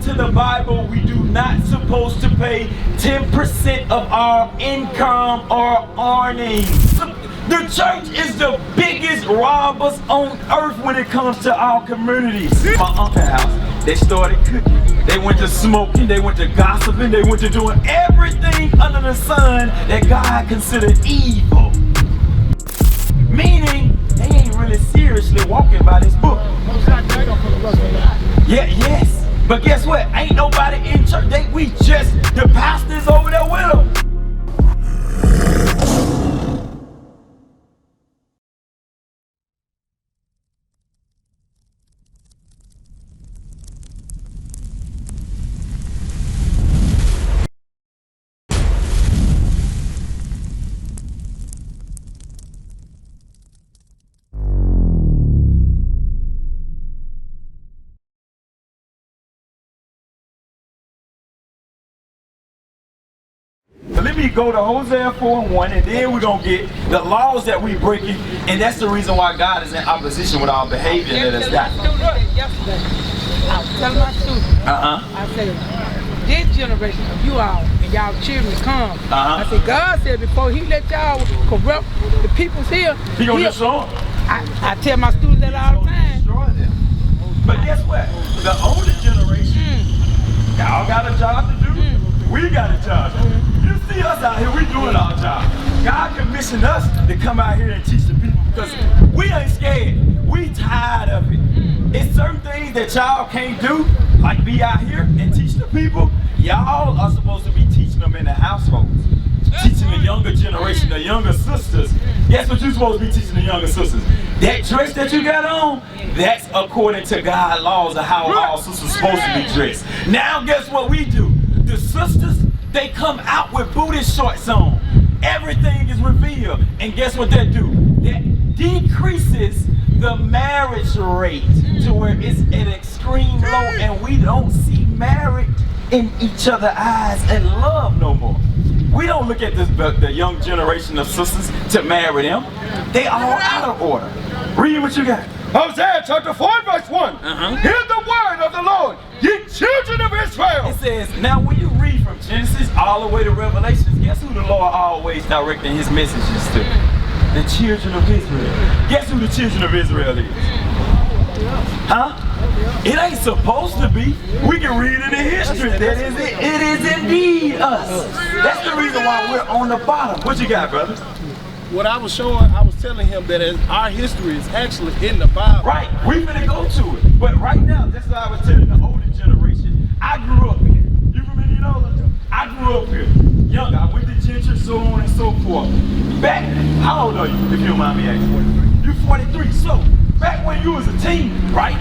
to the Bible, we do not supposed to pay 10% of our income or earnings. The church is the biggest robbers on earth when it comes to our communities. My uncle's house, they started cooking. They went to smoking, they went to gossiping, they went to doing everything under the sun that God considered evil. Meaning, they ain't really seriously walking by this book. Yeah, yes. But guess what? Ain't nobody in church. We just, the pastors over there with them. So let me go to Hosea 4:1, and then we're going to get the laws that we breaking, and that's the reason why God is in opposition with our behavior that has got. Yesterday, I was telling my students, I said, this generation of you all and y'all children come. I said, God said before he let y'all corrupt the peoples here, He going to destroy them. I tell my students that all the time. Destroy them. But guess what? The older generation, y'all got a job to do. We got a job. You see us out here, we doing our job. God commissioned us to come out here and teach the people because we ain't scared. We tired of it. It's certain things that y'all can't do, like be out here and teach the people. Y'all are supposed to be teaching them in the households. Teaching the younger generation, the younger sisters. Guess what you're supposed to be teaching the younger sisters? That dress that you got on, that's according to God's laws of how all sisters are supposed to be dressed. Now guess what we do? The sisters, they come out with booty shorts on. Everything is revealed. And guess what that do? That decreases the marriage rate to where it's at extreme low, and we don't see marriage in each other's eyes and love no more. We don't look at the young generation of sisters to marry them. They all out of order. Read what you got. Hosea chapter 4 verse 1. Hear the word of the Lord, ye children of Israel. It says, now when you read from Genesis all the way to Revelation, guess who the Lord always directing his messages to? The children of Israel. Guess who the children of Israel is? Huh? It ain't supposed to be. We can read it in history. That is it. It is indeed us. That's the reason why we're on the bottom. What you got, brother? What I was showing, I was telling him that our history is actually in the Bible. Right. We're gonna go to it. But right now, that's what I was telling the older generation. I grew up here. You from Indianola? I grew up here. Young. I went to Gentry, so on and so forth. Back, how old are you, if you don't mind me asking? You're 43. So, back when you was a teen, right?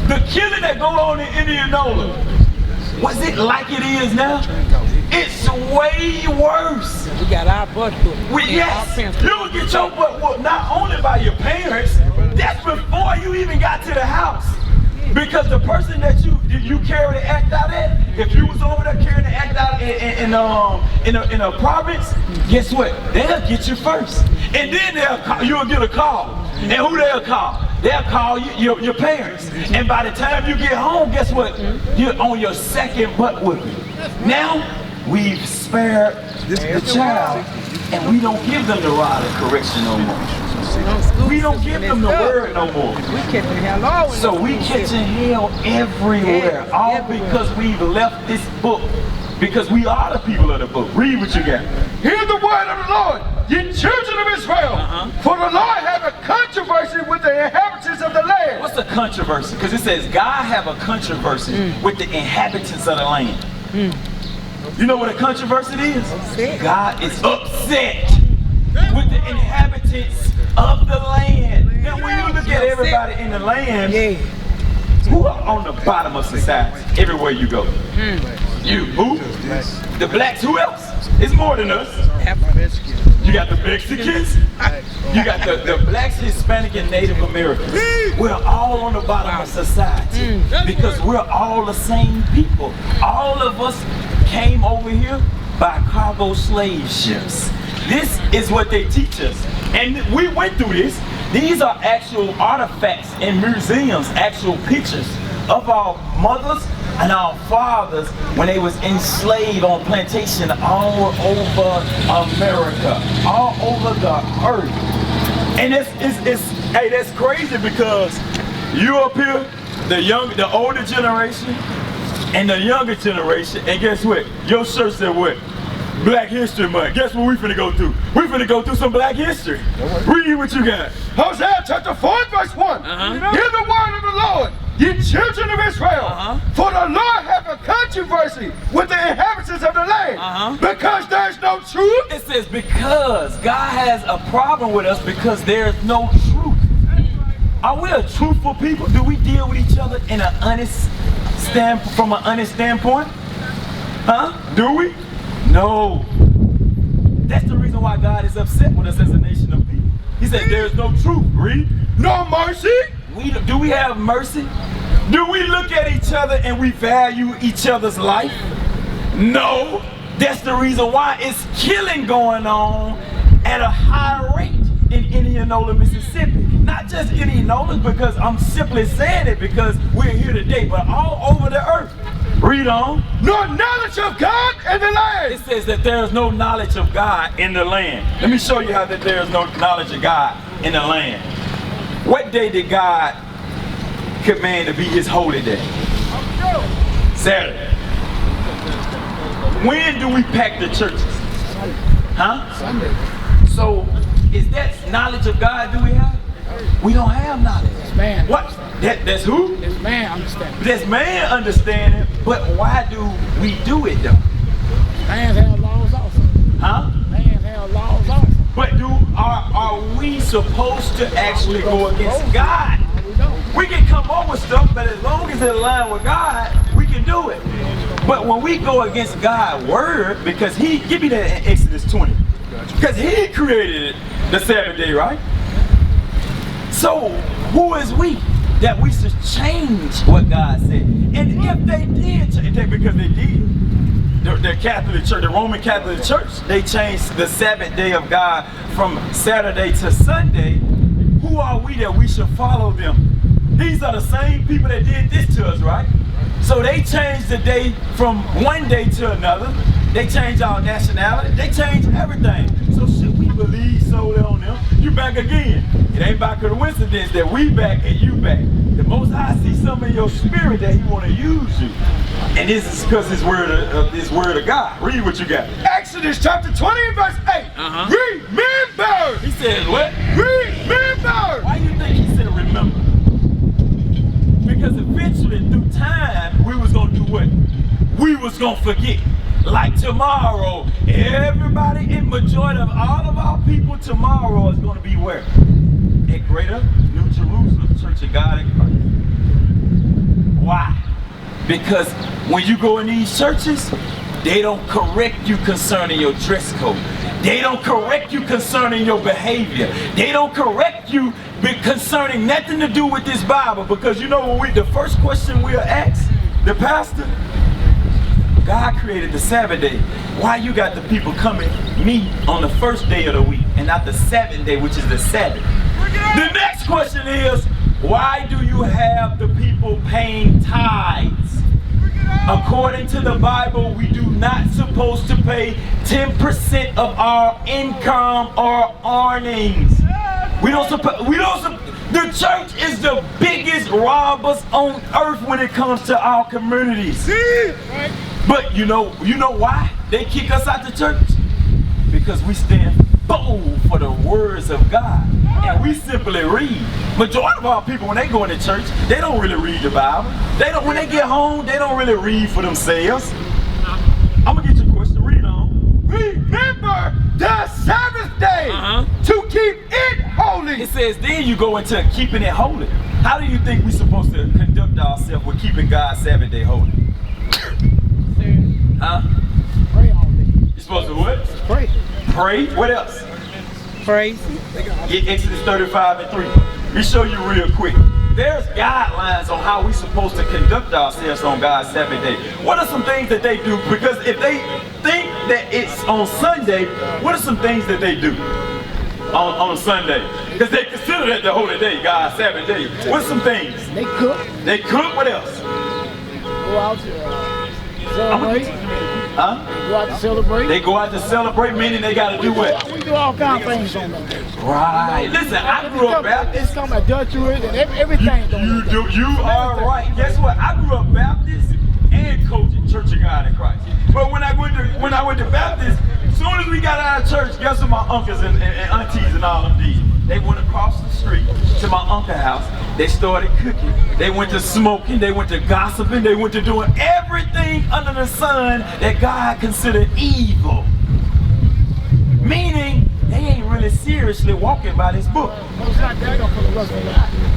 The killing that go on in Indianola, was it like it is now? It's way worse. We got our butt whooped. Yes, you will get your butt whooped not only by your parents, that's before you even got to the house. Because the person that you carry the act out at, if you was over there carrying the act out in a province, guess what? They'll get you first. And then you'll get a call. And who they'll call? They'll call your parents. And by the time you get home, guess what? You're on your second butt whooping. Now, we've spared the child, and we don't give them the rod of correction no more. We don't give them the word no more. We catching hell always. So we catching hell everywhere, all because we've left this book. Because we are the people of the book. Read what you got. Hear the word of the Lord, ye children of Israel. For the Lord have a controversy with the inhabitants of the land. What's a controversy? Because it says God have a controversy with the inhabitants of the land. You know what a controversy is? God is upset with the inhabitants of the land. Now when you look at everybody in the land, who are on the bottom of society everywhere you go? You, who? The blacks, who else? It's more than us. You got the Mexicans, you got the blacks, Hispanic, and Native Americans. We're all on the bottom of society because we're all the same people. All of us came over here by cargo slave ships. This is what they teach us. And we went through this. These are actual artifacts in museums, actual pictures of our mothers and our fathers when they was enslaved on plantation all over America, all over the earth. And hey, that's crazy because you up here, the older generation and the younger generation, and guess what? Your shirt said what? Black History Month. Guess what we finna go through? We finna go through some Black history. Read what you got. Hosea chapter 4 verse 1. Hear the word of the Lord, ye children of Israel. For the Lord hath a controversy with the inhabitants of the land. Because there's no truth. It says because God has a problem with us because there's no truth. Are we a truthful people? Do we deal with each other in an honest from an honest standpoint? Do we? No. That's the reason why God is upset with us as a nation of people. He said there's no truth. Read. No mercy. Do we have mercy? Do we look at each other and we value each other's life? No. That's the reason why it's killing going on at a high rate in Indianola, Mississippi. Not just Indianola, because I'm simply saying it because we're here today, but all over the earth. Read on. No knowledge of God in the land. It says that there is no knowledge of God in the land. Let me show you how that there is no knowledge of God in the land. What day did God command to be his holy day? Saturday. When do we pack the churches? Sunday. So, is that knowledge of God do we have? We don't have knowledge. It's man. What? That's who? It's man understanding. That's man understanding, but why do we do it though? Man have laws also. Man have laws also. But are we supposed to actually go against God? We can come up with stuff, but as long as it's in line with God, we can do it. But when we go against God's word, because give me that in Exodus 20. Because he created the Sabbath day, right? So who is we that we should change what God said? And if they did, because they did, the Catholic Church, the Roman Catholic Church, they changed the Sabbath day of God from Saturday to Sunday. Who are we that we should follow them? These are the same people that did this to us, right? So they changed the day from one day to another. They changed our nationality. They changed everything. So should we believe solely on them? You back again. It ain't by coincidence that we back and you back. The Most High sees something in your spirit that he want to use you. And this is because his word of God. Read what you got. Exodus chapter 20 verse 8. Remember. He said what? Remember. Why do you think he said remember? Because eventually through time we was going to do what? We was going to forget. Like tomorrow, everybody in majority of all of our people tomorrow is going to be where? At Greater New Jerusalem, Church of God in Christ. Why? Because when you go in these churches, they don't correct you concerning your dress code. They don't correct you concerning your behavior. They don't correct you concerning nothing to do with this Bible. Because you know when the first question we'll ask the pastor, God created the Sabbath day. Why you got the people coming meet on the first day of the week and not the seventh day, which is the Sabbath? The next question is, why do you have the people paying tithes? According to the Bible, we do not supposed to pay 10% of our income or earnings. The church is the biggest robbers on earth when it comes to our communities. But you know why they kick us out the church? Because we stand bold for the words of God. And we simply read. Majority of our people, when they go into church, they don't really read the Bible. When they get home, they don't really read for themselves. I'm gonna get your question. Read on. Remember the Sabbath day to keep it holy. It says then you go into keeping it holy. How do you think we're supposed to conduct ourselves with keeping God's Sabbath day holy? Pray all day. You're supposed to what? Pray. Pray? What else? Praise. Get Exodus 35 and 3. Let me show you real quick. There's guidelines on how we're supposed to conduct ourselves on God's Sabbath day. What are some things that they do? Because if they think that it's on Sunday, what are some things that they do on Sunday? Because they consider that the holy day, God's Sabbath day. What's some things? They cook. They cook, what else? Go out to celebrate. Huh? Go out to celebrate. They go out to celebrate, meaning they got to do what? We do all kinds of things on them. Right. Listen, I grew up Baptist. It's talking about adultery and everything. You are right. Guess what? I grew up Baptist and coaching Church of God in Christ. But when I went to Baptist, as soon as we got out of church, guess what my uncles and aunties and all of them did? They went across the street to my uncle's house. They started cooking. They went to smoking. They went to gossiping. They went to doing everything under the sun that God considered evil. Meaning, they ain't really seriously walking by this book.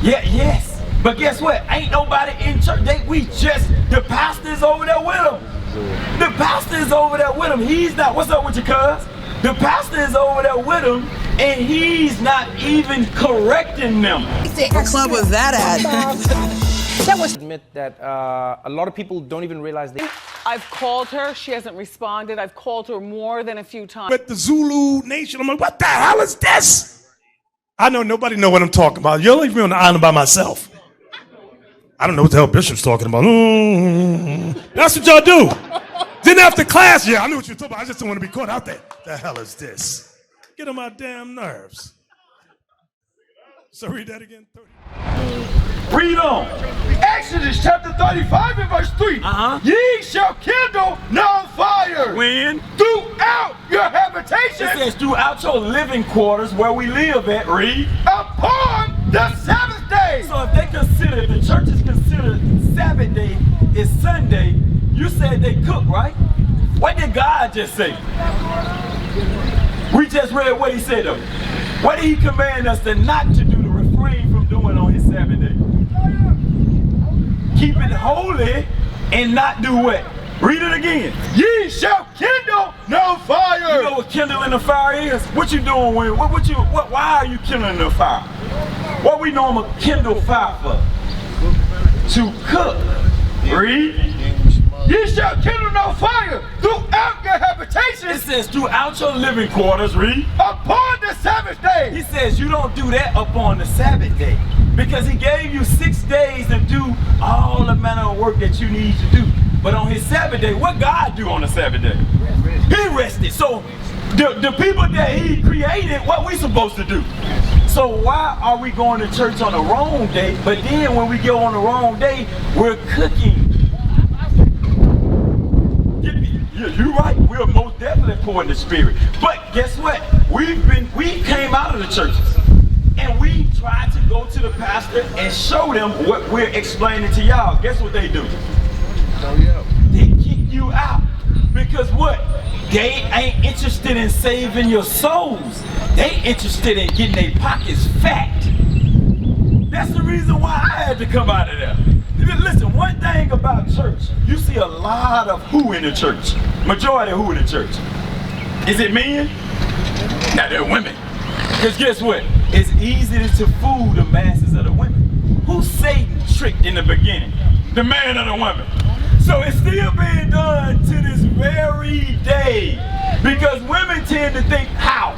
Yeah, yes. But guess what? Ain't nobody in church. The pastor's over there with them. The pastor is over there with him. He's not. What's up with your cuz? The pastor is over there with him, and he's not even correcting them. What club was that at? That was admit that a lot of people don't even realize they. I've called her. She hasn't responded. I've called her more than a few times. With the Zulu Nation, I'm like, what the hell is this? I know nobody know what I'm talking about. You'll leave me on the island by myself. I don't know what the hell Bishop's talking about. That's what y'all do. Then after class, yeah, I knew what you were talking about. I just don't want to be caught out there. The hell is this? Get on my damn nerves. So read that again. Read on. Exodus chapter 35 and verse 3. Ye shall kindle no fire. When? Throughout your habitation. It says throughout your living quarters where we live at. Read. Upon the Sabbath day. So if they consider, if the churches consider Sabbath day is Sunday, you said they cook, right? What did God just say? We just read what he said though. What did he command us to not to do, to refrain from doing on his Sabbath day? Keep it holy and not do what? Read it again. Ye shall kindle no fire. You know what kindling the fire is? What you doing when? Why are you kindling the fire? What we normally kindle fire for? To cook. Read. Ye shall kindle no fire throughout your habitation. It says throughout your living quarters. Read. Upon the Sabbath day. He says you don't do that upon the Sabbath day, because he gave you 6 days to do all the manner of work that you need to do. But on his Sabbath day, what God do on the Sabbath day? He rested. So the people that he created, what we supposed to do? So why are we going to church on the wrong day, but then when we go on the wrong day, we're cooking? You're right, we're most definitely poor in the spirit. But guess what? We came out of the churches and we tried to go to the pastor and show them what we're explaining to y'all. Guess what they do? They kick you out. Because what? They ain't interested in saving your souls. They interested in getting their pockets fat. That's the reason why I had to come out of there. Listen, one thing about church, you see a lot of who in the church. Majority of who in the church. Is it men? Now they're women. Because guess what? It's easy to fool the masses of the women. Who Satan tricked in the beginning? The man or the woman. So it's still being done to this very day. Because women tend to think how?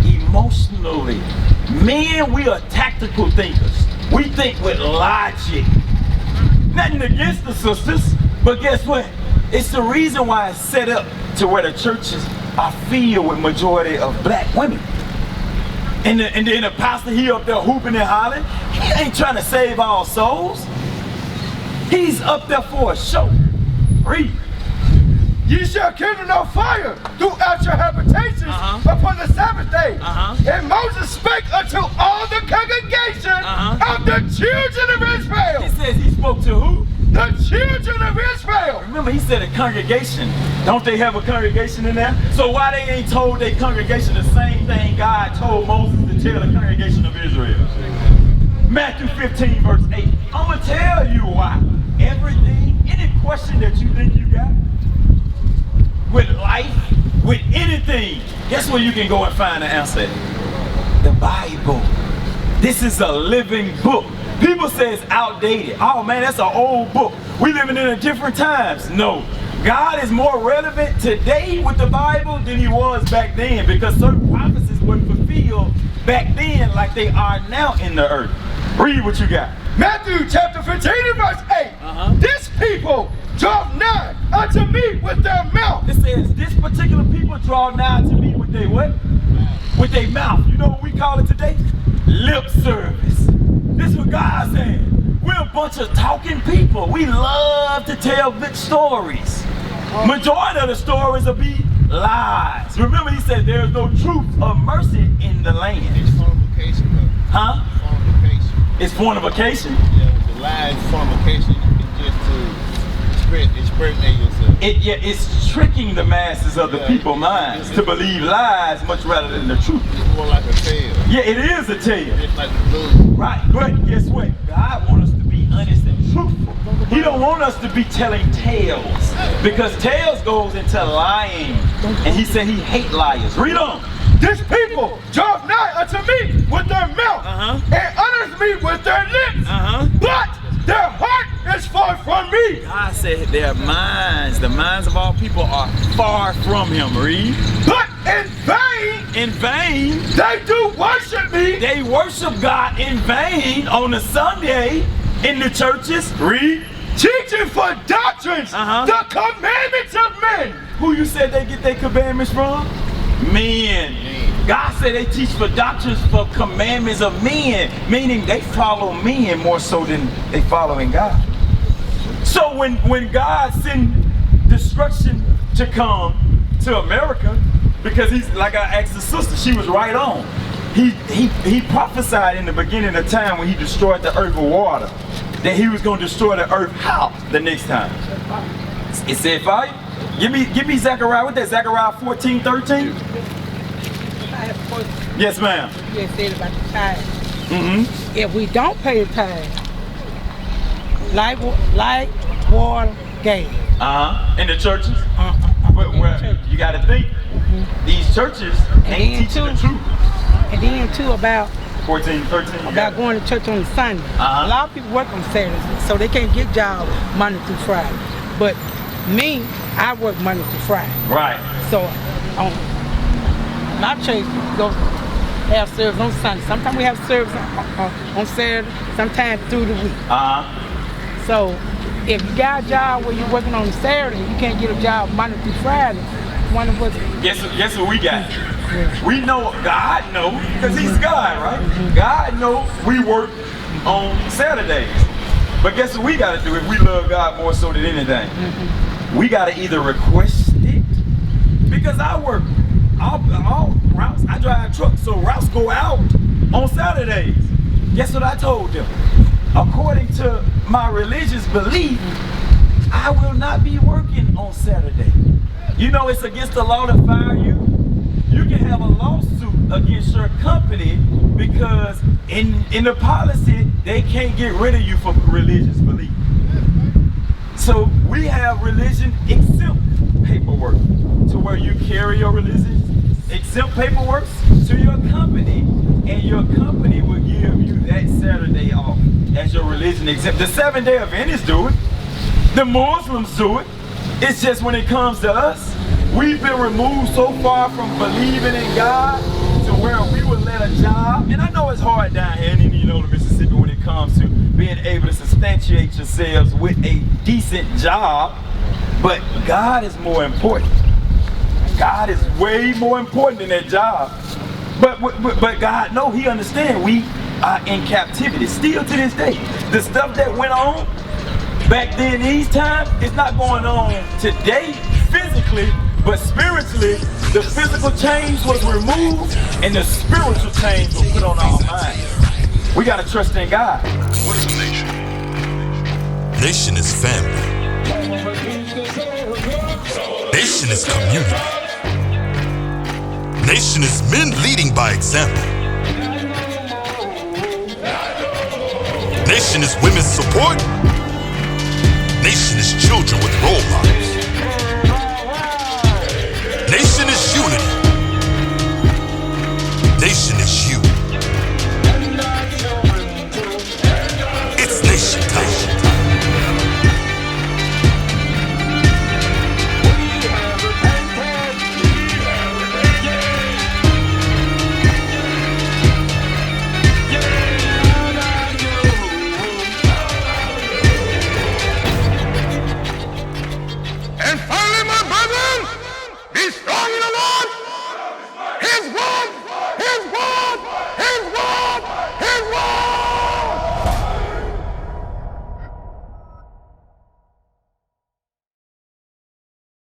Emotionally. Men, we are tactical thinkers. We think with logic. Nothing against the sisters, but guess what? It's the reason why it's set up to where the churches are filled with majority of black women. And then the pastor, he up there hooping and hollering. He ain't trying to save all souls. He's up there for a show. Read. Ye shall kindle no fire throughout your habitations upon the Sabbath day. And Moses spake unto all the congregation of the children of Israel. He says he spoke to who? The children of Israel. Remember, he said a congregation. Don't they have a congregation in there? So why they ain't told their congregation the same thing God told Moses to tell the congregation of Israel? Matthew 15 verse 8. I'm going to tell you why. Everything, any question that you think you got, with life, with anything, guess where you can go and find the answer? The Bible. This is a living book. People say it's outdated. Oh man, that's an old book. We living in a different times. No. God is more relevant today with the Bible than he was back then, because certain prophecies were fulfilled back then like they are now in the earth. Read what you got. Matthew chapter 15 and verse 8. This people draw nigh unto me with their mouth. It says this particular people draw nigh to me with their what? With their mouth. You know what we call it today? Lip service. This is what God's saying. We're a bunch of talking people. We love to tell good stories. Majority of the stories will be lies. Remember, he said there's no truth or mercy in the land. It's fornication, though. Huh? Fornication. It's fornication. Yeah, the lie is fornication. It's just to express yourself. It's tricking the masses of the people's minds to believe lies much rather than the truth. It's more like a tale. Yeah, it is a tale. It's like the blues. Right, but guess what? God wants us to be honest and truthful. He don't want us to be telling tales, because tales goes into lying. And he said he hate liars. Read on. This people draw nigh unto me with their mouth and honors me with their lips, but their heart is far from me. God said their minds, the minds of all people are far from him. Read. But in vain, they do worship me. They worship God in vain on a Sunday in the churches. Read. Teaching for doctrines, the commandments of men. Who you said they get their commandments from? Men. God said they teach for doctrines for commandments of men, meaning they follow men more so than they following God. So when God sent destruction to come to America, because he's like I asked the sister, she was right on. He prophesied in the beginning of time when he destroyed the earth with water, that he was going to destroy the earth. How? The next time. It said fire. Give me Zechariah. What that? Zechariah 14:13. Yes, ma'am. You said about the tithe. If we don't pay the tithe, light, water, gas. In the churches. But where you got to think, these churches ain't teaching the truth. And then too about 14, 13. About going to church on Sunday. A lot of people work on Saturdays, so they can't get jobs Monday through Friday. But me, I work Monday through Friday. Right. So my church goes have service on Sunday. Sometimes we have service on Saturday, sometimes through the week. So if you got a job where you're working on Saturday, you can't get a job Monday through Friday. One of us. Guess what we got? We know, God know, because he's God, right? God know we work on Saturdays. But guess what we got to do if we love God more so than anything? We got to either request it, because I work all routes. I drive trucks, so routes go out on Saturdays. Guess what I told them? According to my religious belief, I will not be working on Saturday. You know it's against the law to fire you. You can have a lawsuit against your company because in the policy, they can't get rid of you for religious belief. So we have religion exempt paperwork to where you carry your religion exempt paperwork to your company, and your company will give you that Saturday off as your religion exempt. The 7-day Adventists do it. The Muslims do it. It's just when it comes to us, we've been removed so far from believing in God to where we would let a job, and I know it's hard down here in Indianola, Mississippi, when it comes to being able to substantiate yourselves with a decent job, but God is more important. God is way more important than that job. But God, no, he understands we are in captivity still to this day. The stuff that went on back then these times is not going on today physically, but spiritually. The physical change was removed and the spiritual change was put on our minds. We got to trust in God. What is a nation? Nation is family. Nation is community. Nation is men leading by example. Nation is women's support. Nation is children with role models. Nation is unity. Nation is you. It's nation time. And finally, my brethren, be strong in the Lord